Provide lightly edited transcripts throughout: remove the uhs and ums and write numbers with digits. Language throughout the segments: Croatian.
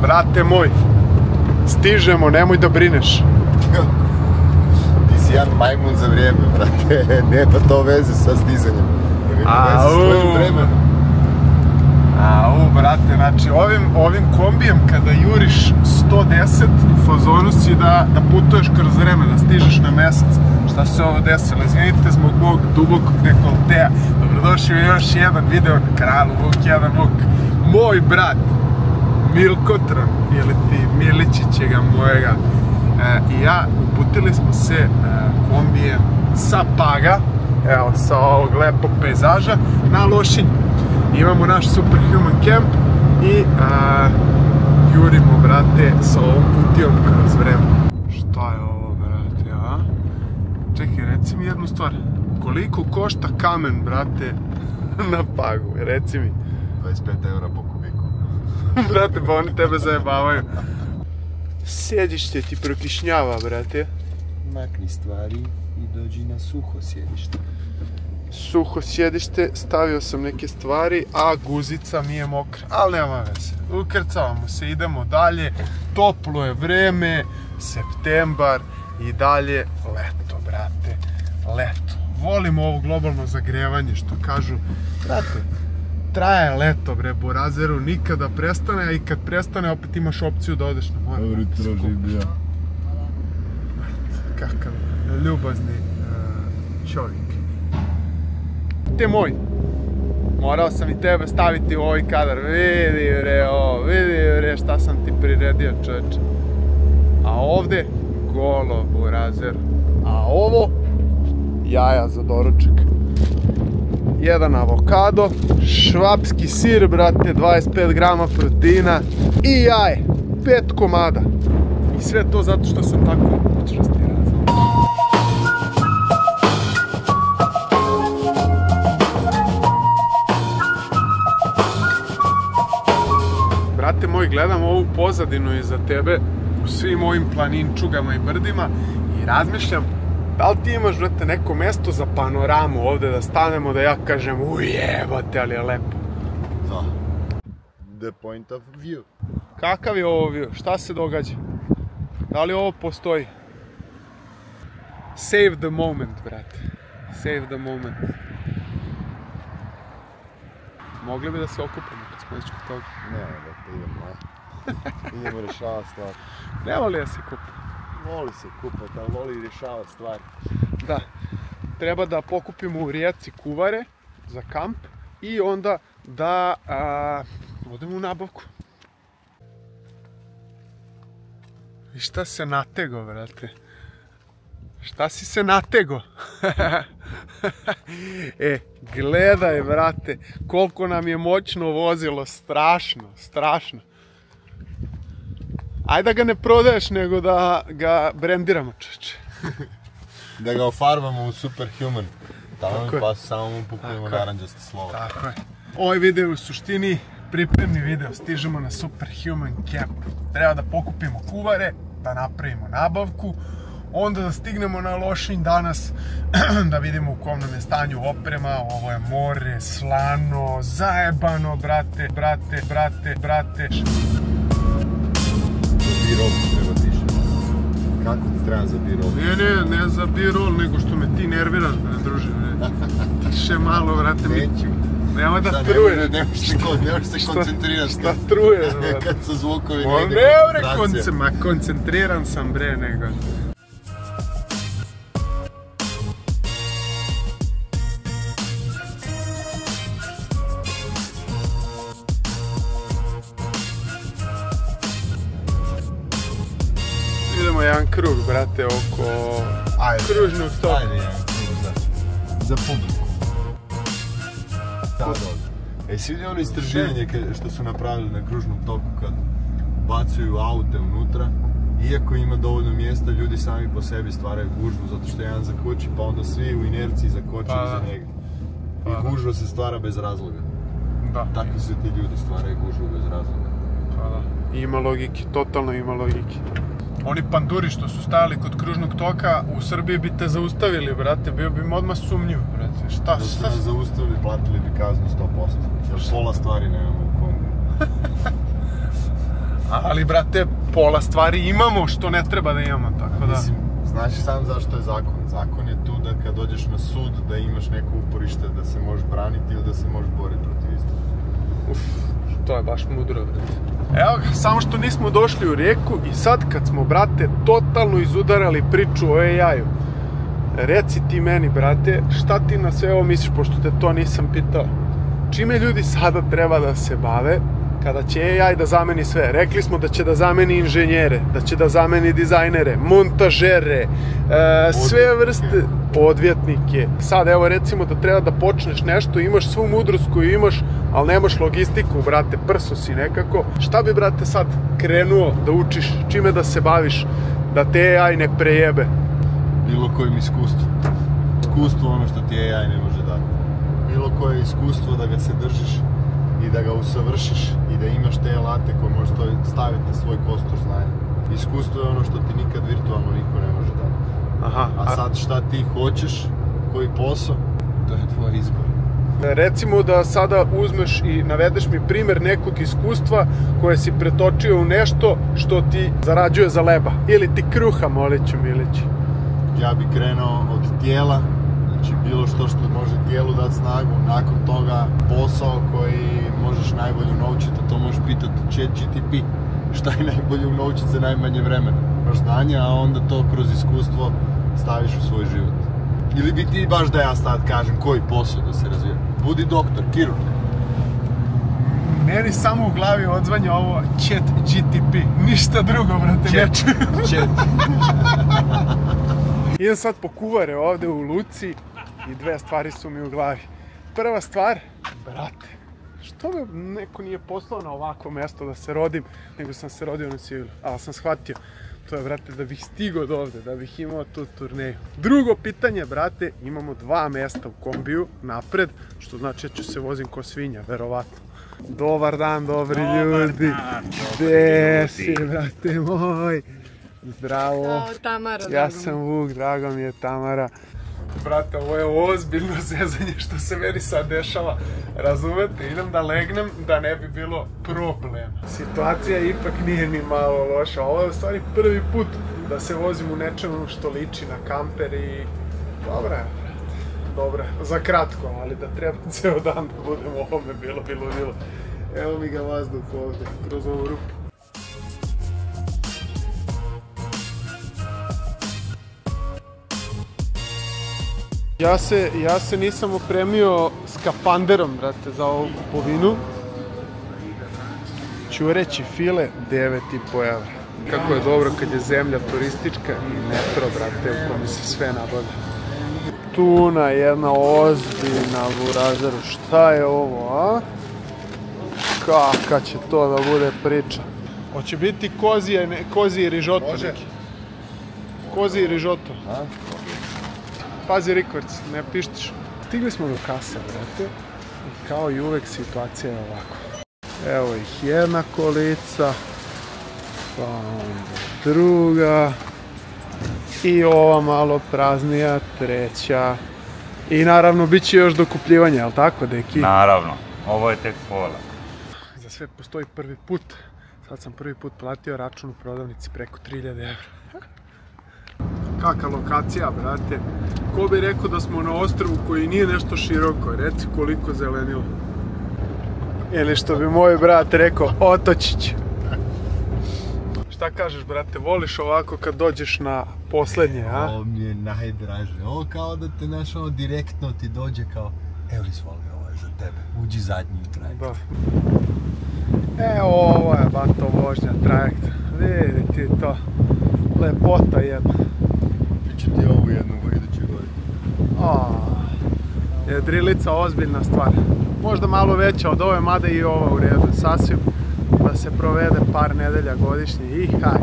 Brate moj, stižemo, nemoj da brineš. Ti si jedan majmun za vrijeme, brate. Nema to veze sa stizanjem. Brate, znači ovim kombijem kada juriš 110 u fazonu si da putuješ kroz vreme, da stižeš na mesec. Šta se ovo desilo? Izvinite zbog mog dubokog dekolteja. Dobrodošli u još jedan video na kanalu Vuk jedan Vuk. Moj brat Milkotron, ili ti Miličićega mojega, i ja uputili smo se kombijem sa Paga, evo, sa ovog lepog pejzaža, na Lošinj. Imamo naš Superhuman Camp i jurimo, brate, sa ovom kutijom kroz vreme. Šta je ovo, brate, a? Čekaj, reci mi jednu stvar. Koliko košta kamen, brate, na Pagu? Reci mi. 25 € po kubiku. Brate, pa oni tebe zajebavaju. Sjedište ti prokišnjava, brate. Makni stvari i dođi na suho sjedište. Suho sjedište, stavio sam neke stvari, a guzica mi je mokra, ali nema veze. Ukrcavamo se, idemo dalje, toplo je vreme, septembar i dalje leto, brate, leto. Volimo ovo globalno zagrevanje, što kažu, brate, traje leto, bre, Borazeru, nikada prestane, a i kad prestane, opet imaš opciju da odeš na more. Jutro živija. Kakav ljubazni čovjek. Te moj, morao sam i tebe staviti u ovaj kadar, vidi bre šta sam ti priredio, čoveče. A ovde, golo Borazer, a ovo, jaja za doručak. Jedan avokado, švapski sir, brate, 25 grama proteina i jaje, 5 komada. I sve to zato što sam tako učvrsti razum. Brate moj, gledam ovu pozadinu iza tebe u svim ovim planinčugama i brdima i razmišljam, da li ti imaš, brate, neko mesto za panoramu ovde da stanemo, da ja kažem ujebate, ali je lepo. Da. The point of view. Kakav je ovo view? Šta se događa? Da li ovo postoji? Save the moment, brate. Save the moment. Mogli bi da se okupamo kad smo već kod toga? Ne, da idemo, idemo rješavati stvari. Ne voli da se kupa. Voli se kupati, ali voli rješavati stvari. Da, treba da pokupimo u rijeci kuvare za kamp i onda da odemo u nabavku. I šta se natego, brate? Šta si se natego? Gledaj, brate, koliko nam je moćno vozilo, strašno, strašno. Ajde da ga ne prodaješ, nego da ga brendiramo, čoveče. Da ga ofarbamo u Superhuman. Tamo mi pa samo mu pukujemo naranđasto slovo. Tako je. Ovaj video je u suštini pripremni video, stižemo na Superhuman Camp. Treba da pokupimo kuvare, da napravimo nabavku, onda da stignemo na Lošinj danas, da vidimo u kom nam je stanju oprema. Ovo je more, slano, zajebano, brate. Za B-roll treba tiše. Kako ti treba za B-roll? Ne za B-roll, nego što me ti nerviraš, druže. Tiše malo, brate, neću. Nemoj da truješ. Nemoš se koncentriraš. Šta truješ, brate? Kad su zvukovi negdje koncentracija. Ma koncentriran sam, bre, nego. Idemo jedan krug, brate, oko kružnog toka. Ajde, jedan krug, da. Za publiku. Si vidio ono istraživanje što su napravili na kružnom toku kad bacuju aute unutra, iako ima dovoljno mjesta, ljudi sami po sebi stvaraju gužvu zato što jedan zakoči, pa onda svi u inerciji zakoče iza njega. I gužva se stvara bez razloga. Da. Takvi se ti ljudi stvaraju gužvu bez razloga. Pa da. Ima logike, totalno ima logike. Oni panduri što su stajali kod kružnog toka u Srbiji bi te zaustavili, brate, bio bi im odmah sumnjiv, brate. Šta? Da su nas zaustavili, platili bi kaznu 100%. Jer pola stvari nemamo u kombi. ali brate, pola stvari imamo što ne treba da imamo, tako da... Mislim, znaš sam zašto je zakon. Zakon je tu da kad dođeš na sud da imaš neko uporište da se možeš braniti ili da se možeš boriti protiv istog. To je baš mudro, brate. Evo ga, samo što nismo došli u rijeku i sad kad smo, brate, totalno izudarali priču o AI-u, reci ti meni, brate, šta ti na sve ovo misliš, pošto te to nisam pitao. Čime ljudi sada treba da se bave kada će AI da zameni sve? Rekli smo da će da zameni inženjere, da će da zameni dizajnere, montažere, sve vrste, odvjetnike. Sad evo recimo da treba da počneš nešto, imaš svu mudrost koju imaš, ali nemaš logistiku, brate, prso si nekako. Šta bi, brate, sad krenuo da učiš, čime da se baviš, da te AI ne prejebe? Bilo kojim iskustvom. Iskustvo ono što ti AI ne može dati. Bilo koje iskustvo da ga se držiš i da ga usavršiš i da imaš te alate koje možeš staviti na svoj kostur znanja. Iskustvo je ono što ti nikad virtualno niko ne može dati. A sad šta ti hoćeš, koji posao, to je tvoj izbor. Recimo da sada uzmeš i navedeš mi primjer nekog iskustva koje si pretočio u nešto što ti zarađuje za leba. Ili ti kruha, Moliću Miliću. Ja bi krenuo od tijela, znači bilo što može tijelu dati snagu, nakon toga posao koji možeš najbolje unovčiti, a to možeš pitati ChatGPT šta je najbolje unovčiti za najmanje vremena. Imaš znanje, a onda to kroz iskustvo staviš u svoj život. Ili bi ti baš da ja sad kažem koji posao da se razvija? Budi doktor, kirurg. Meni samo u glavi odzvanja ovo ChatGPT, ništa drugo, brate, ne čujem. Idem sad po kuvare ovde u Luci i dve stvari su mi u glavi. Prva stvar, brate, što me neko nije poslao na ovako mjesto da se rodim, nego sam se rodio na civilu, ali sam shvatio, to je, brate, da bih stigao do ovde, da bih imao tu turneju. Drugo pitanje, brate, imamo 2 mjesta u kombiju napred, što znači da ću se vozim ko svinja, verovatno. Dobar dan, dobri ljudi. Gde si, brate moj? Zdravo. Tamara, ja sam Vuk, drago mi je Tamara. Brate, ovo je ozbiljno zezanje što se meni sad dešava. Razumete, idem da legnem da ne bi bilo problema. Situacija ipak nije ni malo loša. Ovo je u stvari prvi put da se vozim u nečemu što liči na kamper i... Dobra je, brate. Dobra, za kratko, ali da treba ceo dan da budem u ovome, bilo. Evo mi ga vazduh ovdje, kroz ovu rupu. Ja se nisam opremio skafanderom, brate, za ovu kupovinu. Ćureći file, 9,5 €. Kako je dobro kad je zemlja turistička i metro, brate, u kome se sve nabavlja. Tuna, jedna ozbiljna burazeru. Šta je ovo, a? Kaka će to da bude priča? Hoće biti koziji rižoto neki. Koziji rižoto. Pazi rikverc, ne pištiš. Stigli smo do kase, brate. I kao i uvek situacija je ovako. Evo ih jedna kolica. Pa onda druga. I ova malo praznija, treća. I naravno bit će još dokupljivanje, jel tako, deki? Naravno, ovo je tek pola. Za sve postoji prvi put. Sad sam prvi put platio račun u prodavnici preko 3000 €. Kaka lokacija, brate. Ko bi rekao da smo na ostrvu koji nije nešto široko, reci koliko zelenilo. Ili što bi moj brat rekao, otočić. Šta kažeš, brate, voliš ovako kad dođeš na posljednje, a? Ovo mi je najdraže. Ovo kao da te našao direktno ti dođe kao, evo izvoli, ovo je za tebe, uđi zadnji u trajekt. Da. Evo, ovo je bato vožnja trajekt. Vidi ti to. Lepota jedna. Biće ti ovu jednu u idućoj godini. Jedrilica ozbiljna stvar. Možda malo veća od ove, mada i ova u redu. Sasvim da se provede par nedelja godišnje i haj.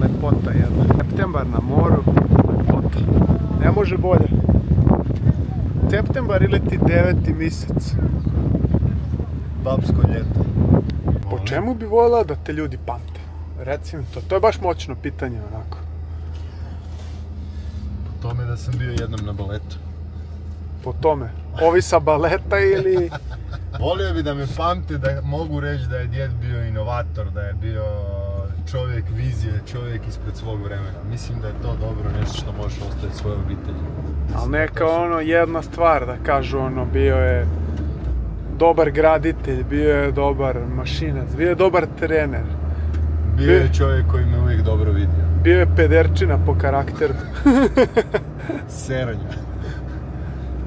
Lepota jedna. Septembar na moru, lepota. Ne može bolje. Septembar ili ti 9. mjesec. Babsko ljeto. Po čemu bi volila da te ljudi pamte? Reci mi to. To je baš moćno pitanje, onako. Po tome da sam bio jednom na baletu. Po tome? Ovi sa baleta ili Volio bi da me pamte, da mogu reći da je djed bio inovator, da je bio čovjek vizije, čovjek ispred svog vremena. Mislim da je to dobro, nešto što može ostaviti svoje obitelji. Ali neka ono jedna stvar da kažu ono, bio je dobar graditelj, bio je dobar mašinac, bio je dobar trener. Bio je čovjek koji me uvijek dobro vidio. Bio je pederčina po karakteru. Seranja.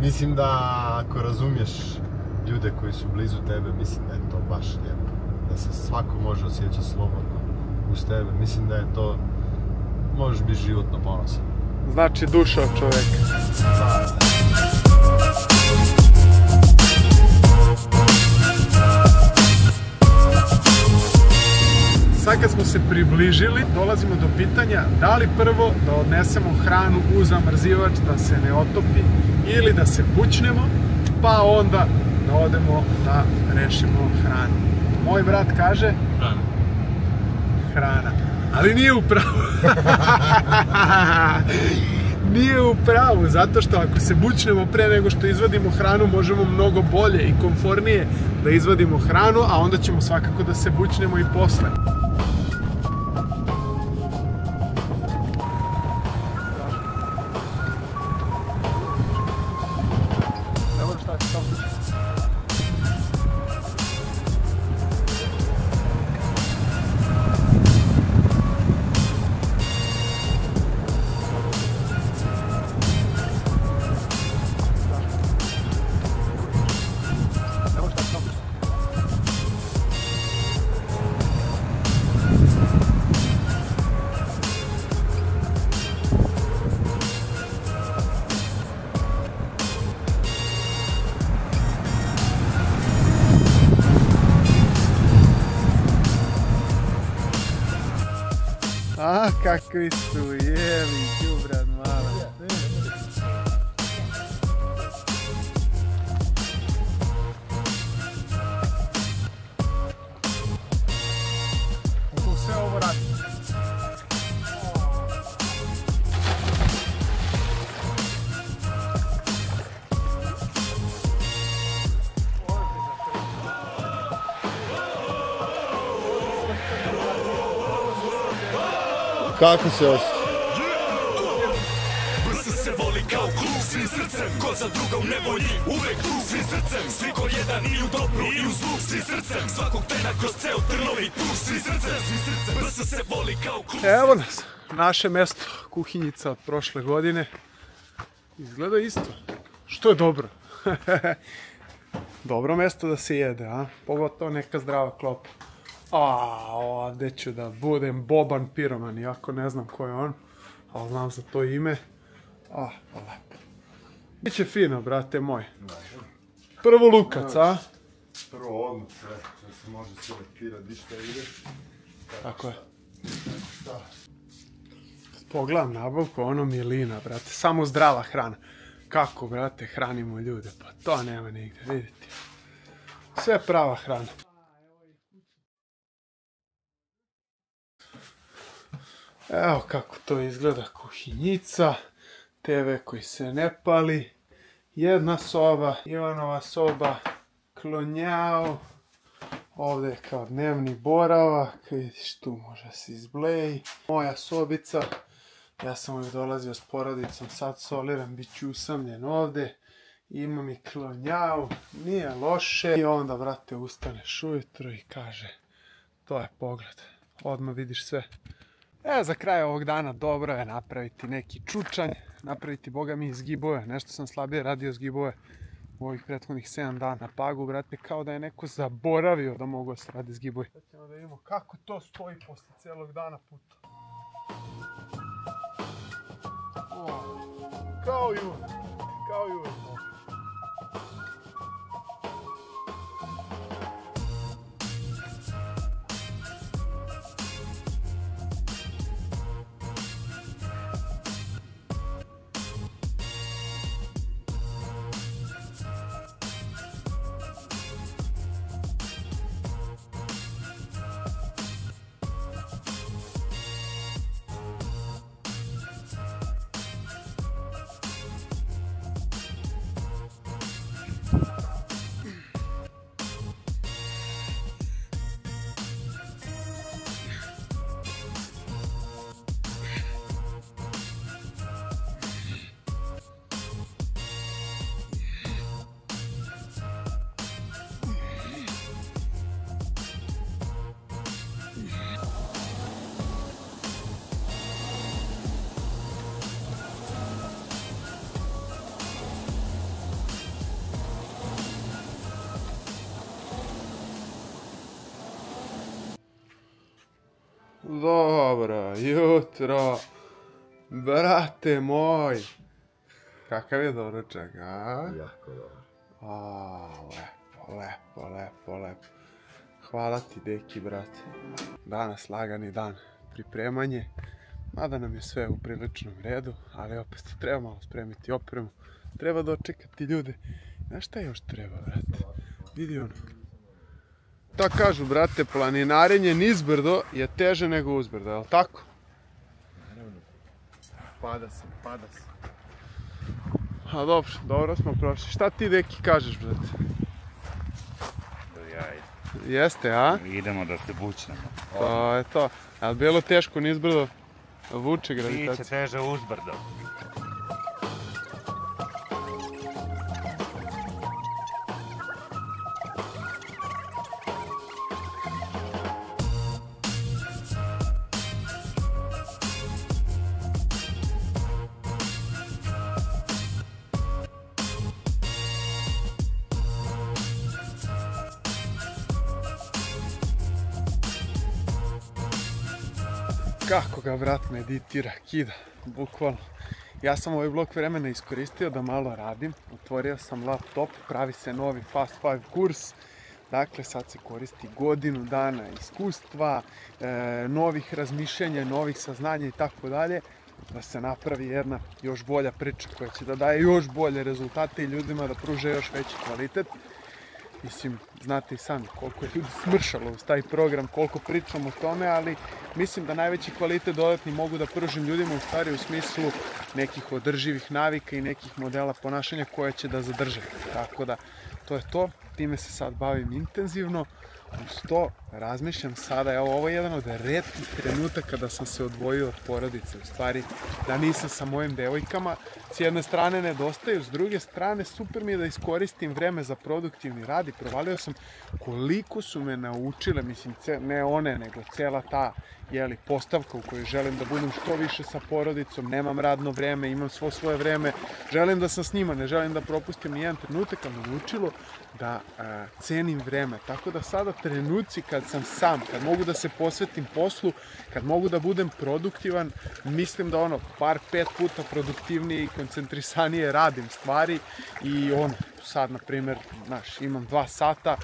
Mislim da ako razumiješ ljude koji su blizu tebe, mislim da je to baš lijepo. Da se svako može osjećati slobodno uz tebe. Mislim da je to, možeš biti životno ponosan. Znači duša od čovjeka. Sad kad smo se približili, dolazimo do pitanja da li prvo da odnesemo hranu u zamrzivač da se ne otopi ili da se bućnemo, pa onda da odemo da rešimo hranu. Moj brat kaže hrana, ali nije u pravu. Nije u pravu, zato što ako se bućnemo pre nego što izvadimo hranu, možemo mnogo bolje i komfornije da izvadimo hranu, a onda ćemo svakako da se bućnemo i posle. A, kakvi su jeli, đubrad mala. Kako sve ovo radi? Kako se osjeća? BS se voli kao klub, svim srcem, ko za druga u nevolji, uvek tu, svim srcem, svi ko jedan i u dobru i u zlu, svim srcem, svakog trena kroz ceo Trnovi tu, svim srcem, BS se voli kao klub. Evo nas, naše mesto, kuhinjica od prošle godine. Izgleda isto, što je dobro. Dobro mesto da se jede, a? Pogotovo neka zdrava klopa. Ovdje ću da budem Boban Piroman, iako ne znam ko je on, ali znam za to ime. Lepo. Biće fino, brate moj. Prvo Lukac, a? Prvo odmah sve, da se može selektirati di šta ide. Tako je. Pogledam nabavku, ono Milina, brate, samo zdrava hrana. Kako, brate, hranimo ljude, pa to nema nigde, vidite. Sve prava hrana. Evo kako to izgleda kuhinjica, TV koji se ne pali, jedna soba, Ivanova soba, klonjao, ovdje je kao dnevni boravak, vidiš tu može se izbleji, moja sobica, ja sam uvijek dolazio s porodicom, sad soliram, bit ću usamljen ovdje, imam i klonjao, nije loše, i onda brate ustaneš ujutro i kaže, to je pogled, odmah vidiš sve. Za kraj ovog dana dobro je napraviti neki čučanj, napraviti boga mi zgibove, nešto sam slabije radio zgibove u ovih prethodnih 7 dana na Pagu, brate, kao da je neko zaboravio da mogu se radi zgibove. Sad ćemo da vidimo kako to stoji posle cijelog dana puta. Kao uvek, kao i uvek. Dobro jutro, brate moj. Kakav je doručak, a? Jako dobro. Lepo. Hvala ti, deki, brate. Danas lagani dan. Pripremanje. Mada nam je sve u priličnom redu, ali opet treba malo spremiti opremu. Treba dočekati ljude. Znaš šta još treba, brate? Vidi ono. Ta kažu, brate, planinarenje nizbrdo je teže nego uzbrdo, je li tako? Naravno. Pada se. A dobro smo prošli. Šta ti, deki, kažeš, brate? Jeste, a? Idemo da se bučnemo. To je to. Ali bilo teško nizbrdo vuče gravitacija. Biće teže uzbrdo. Kako ga vrat meditira, kida, bukvalno. Ja sam ovaj blok vremena iskoristio da malo radim. Otvorio sam laptop, pravi se novi Fast 5 kurs. Dakle, sad se koristi godinu dana iskustva, novih razmišljanja, novih saznanja i tako dalje. Da se napravi jedna još bolja priča koja će da daje još bolje rezultate i ljudima da pruže još veći kvalitet. Mislim, znate i sami koliko je ljudi smršalo uz taj program, koliko pričam o tome, ali mislim da najveći kvalitet dodatni mogu da pružim ljudima u stvari u smislu nekih održivih navika i nekih modela ponašanja koje će da zadrže. Tako da, to je to. Time se sad bavim intenzivno. Uz to razmišljam sada, evo ovo je jedan od retkih trenutaka da sam se odvojio od porodice, u stvari da nisam sa mojim devojkama. S jedne strane nedostaju, s druge strane super mi je da iskoristim vreme za produktivni rad i provalio sam koliko su me naučile, mislim ne one nego cela ta postavka u kojoj želim da budem što više sa porodicom, nemam radno vreme, imam svoje vreme, želim da sam s njima, ne želim da propustim nijedan trenutak, ali me naučilo da cenim vreme, tako da sada trenuci kad sam sam, kad mogu da se posvetim poslu, kad mogu da budem produktivan, mislim da bar 5 puta produktivnije i koncentrisanije radim stvari i sad na primjer, imam 2 sata,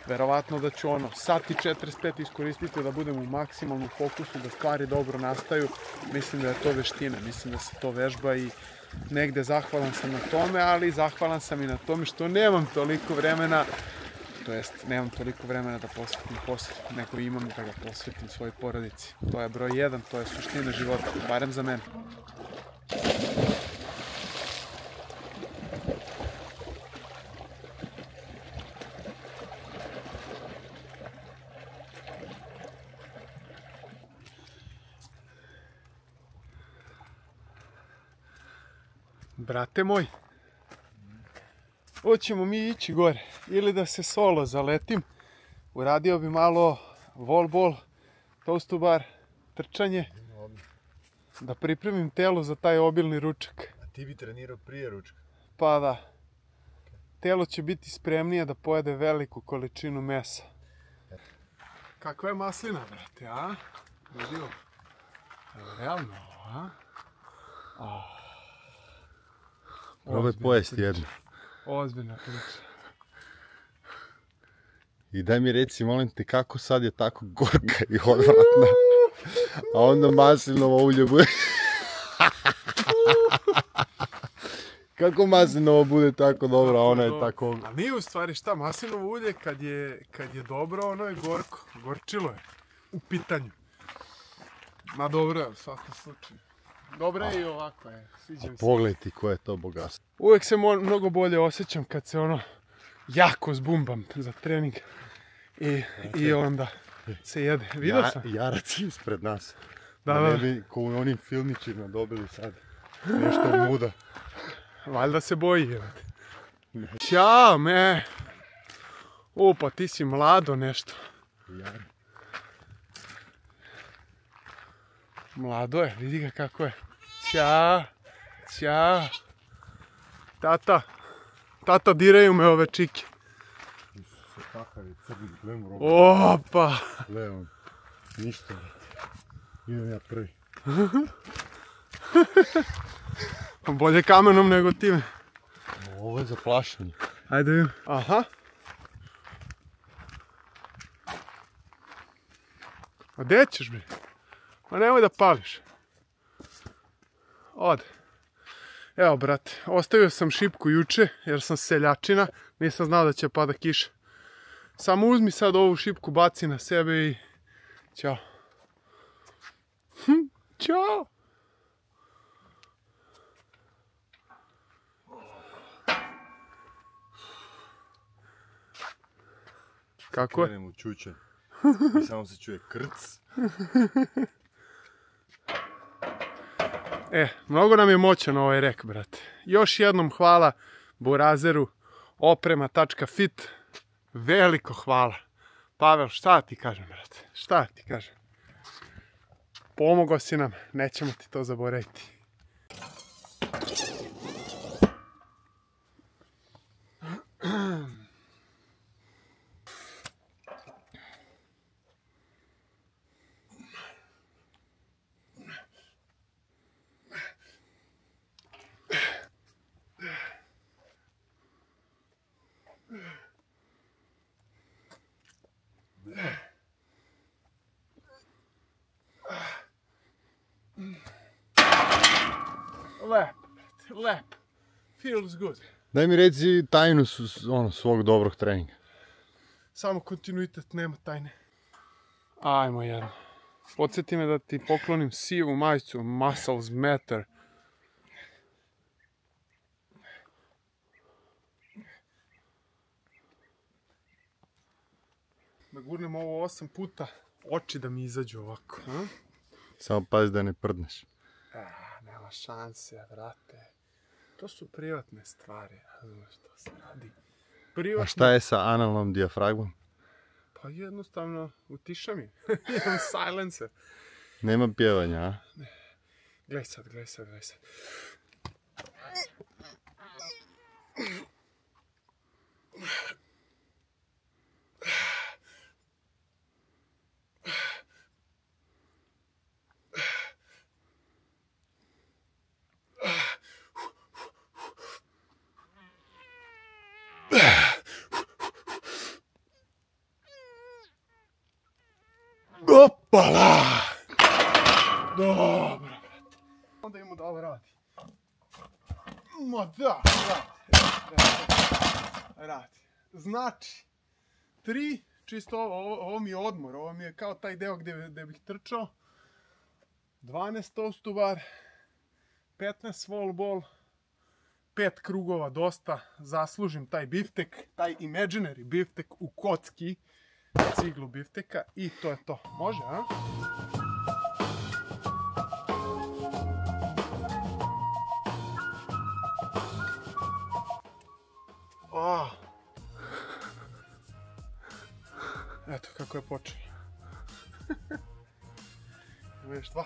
verovatno da ću sat i 45 iskoristiti da budem u maksimalnom fokusu, da stvari dobro nastaju. Mislim da je to veština, mislim da se to vežba i negde zahvalan sam na tome, ali zahvalan sam i na tome što nemam toliko vremena, to jest nemam toliko vremena da posvetim poslu, nego imam da ga posvetim svojoj porodici. To je broj 1, to je suština života, barem za mene. Brate moj, hoćemo mi ići gore ili da se solo zaletim. Uradio bi malo volbol, toast to bar, trčanje, da pripremim telo za taj obilni ručak. A ti bi trenirao prije ručka? Pa da. Telo će biti spremnije da pojede veliku količinu mesa. Kakva je maslina, brate, a? Vidio? Realno, a? Probaj pojesti jednu. Ozbiljna priča. I daj mi reci, molim te, kako sad je tako gorka i odvratna, a onda maslinovo ulje bude... Kako maslinovo bude tako dobro, a ona je tako... A nije u stvari šta, maslinovo ulje kad je dobro, ono je gorko, gorčilo je u pitanju. Ma dobro je u svakom slučaju. Dobro je i ovako je, sviđa mi se. Pogledaj ti koje je to bogatstvo. Uvijek se mnogo bolje osjećam kad se jako zbumbam za trening i onda se jede. Vidio sam? Jarac ispred nas. Da. Ne bi ko u onim filmićima dobili sad nešto muda. Valjda se boji. Ćao me! Pa ti si mlado nešto. Mlado je, vidi ga kako je. Ćao. Tata, diraju me ove čike. Kakav je crni, gledam robu. Opa! Gledam, ništa. Idem ja prvi. Bolje kamenom nego time. Ovo je za plašenje. Ajde vidim. Aha. A gdje ćeš bre? Ma nemoj da pališ. Ode. Evo brate, ostavio sam šipku juče jer sam seljačina. Nisam znao da će pada kiša. Samo uzmi sad ovu šipku, baci na sebe i... Ćao. Ćao. Kako je? Krenem u čuče. I samo se čuje krc. Mnogo nam je moćan ovaj rek, brate. Još jednom hvala Burazeru, oprema.fit. Veliko hvala. Pavel, šta ti kažem, brate? Šta ti kažem? Pomogao si nam, nećemo ti to zaboraviti. Lep. Feels good. Daj mi reci tajnu svog dobrog treninga. Samo kontinuitet, nema tajne. Ajmo jedno. Podsjeti me da ti poklonim sivu majicu, Muscles Matter. Da gurnem ovo 8 puta, oči da mi izađu ovako. Samo pazi da ne prdneš. Nema šanse, vrate. To su privatne stvari, razumiješ što se radi. A šta je sa analnom dijafragmom? Pa jednostavno, utišam je. Imam silencer. Nema pjevanja, a? Ne. Gledaj sad. Opala! Dobro, brate. Onda imamo da ovo radi. Ma da, radi. Znači, 3, čisto ovo mi je odmor, ovo mi je kao taj deo gdje bih trčao. 12 toast to bar, 15 wall ball, 5 krugova dosta, zaslužim taj biftek, taj imaginary biftek u kocki, ciglu bifteka i to je to. Može, a? Eto kako je počeo. Vidiš 2.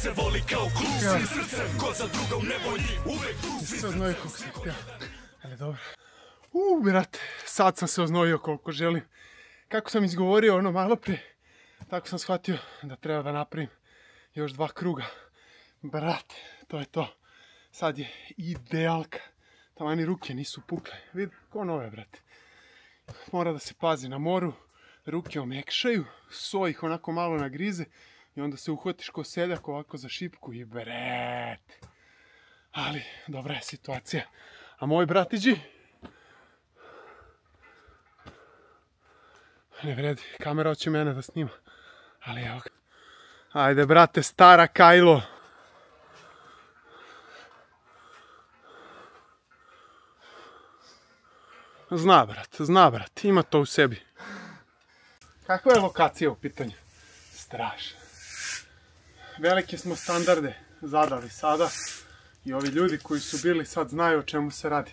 se voli kao klub, svi srcem, ko za druga u nevolji, uvek tu svi se oznojio koliko sam htio, ali dobro. Brate, sad sam se oznojio koliko želim. Kako sam izgovorio ono malo prije, tako sam shvatio da treba da napravim još 2 kruga. Brate, to je to. Sad je idealka. Tamo ni ruke nisu pukle. Vidi, ko nove, brate. Mora da se pazi na moru. ruke omekšaju, so ih onako malo nagrize i onda se uhvatiš ko seljak ovako za šipku i bret. Ali, dobra je situacija. A moj bratiđi? Ne vredi, kamera hoće mene da snima. Ali evo ga. Ajde, brate, stara Kajlo. Zna, brat, ima to u sebi. Kakva je lokacija u pitanju? Strašno. Velike smo standarde zadali sada i ovi ljudi koji su bili sad znaju o čemu se radi.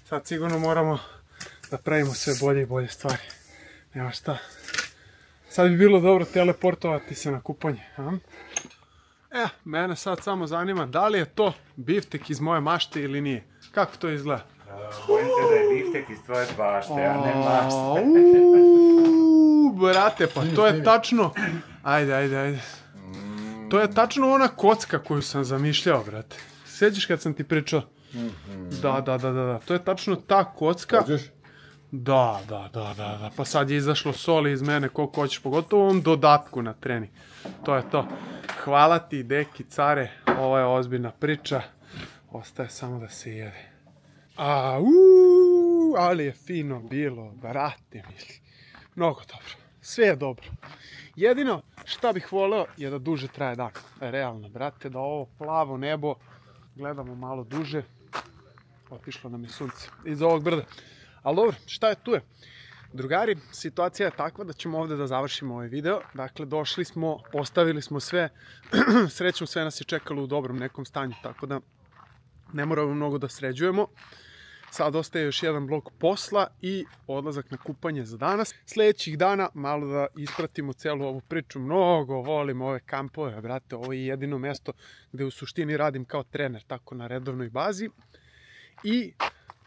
Sad sigurno moramo da pravimo sve bolje i bolje stvari. Nema šta. Sad bi bilo dobro teleportovati se na kupanje. Mene sad samo zanima da li je to biftek iz moje mašte ili nije. Kako to izgleda? Bojim se da je biftek iz tvoje bašte, a ne mašte. Brate, pa to je tačno... Ajde. To je tačno ona kocka koju sam zamišljao, brate. Sjećaš kad sam ti pričao? Da. To je tačno ta kocka. Da. Pa sad je izašlo soli iz mene koliko hoćeš, pogotovo u ovom dodatku na trening. To je to. Hvala ti, deki, care. Ovo je ozbiljna priča. Ostaje samo da se jede. Ali je fino bilo, brate mili. Mnogo dobro. Sve je dobro. Jedino šta bih voleo je da duže traje dan. Realno, brate, da ovo plavo nebo gledamo malo duže. Otišlo nam je sunce iz ovog brda. Ali dobro, šta je tu je? Drugari, situacija je takva da ćemo ovdje da završimo ovaj video. Dakle, došli smo, postavili smo sve. Srećom, sve nas je čekalo u dobrom nekom stanju, tako da ne moramo mnogo da sređujemo. Sad ostaje još jedan blok posla i odlazak na kupanje za danas. Sljedećih dana malo da ispratimo celu ovu priču. Mnogo volim ove kampove, brate. Ovo je jedino mjesto gdje u suštini radim kao trener, tako na redovnoj bazi. I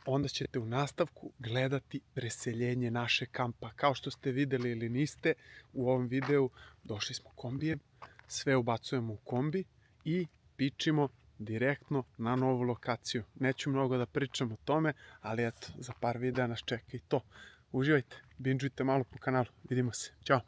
onda ćete u nastavku gledati preseljenje naše kampa. Kao što ste vidjeli ili niste, u ovom videu došli smo kombijem, sve ubacujemo u kombi i pičimo direktno na novu lokaciju. Neću mnogo da pričam o tome, ali eto, za par videa nas čeka i to. Uživajte, binđujte malo po kanalu. Vidimo se. Ćao.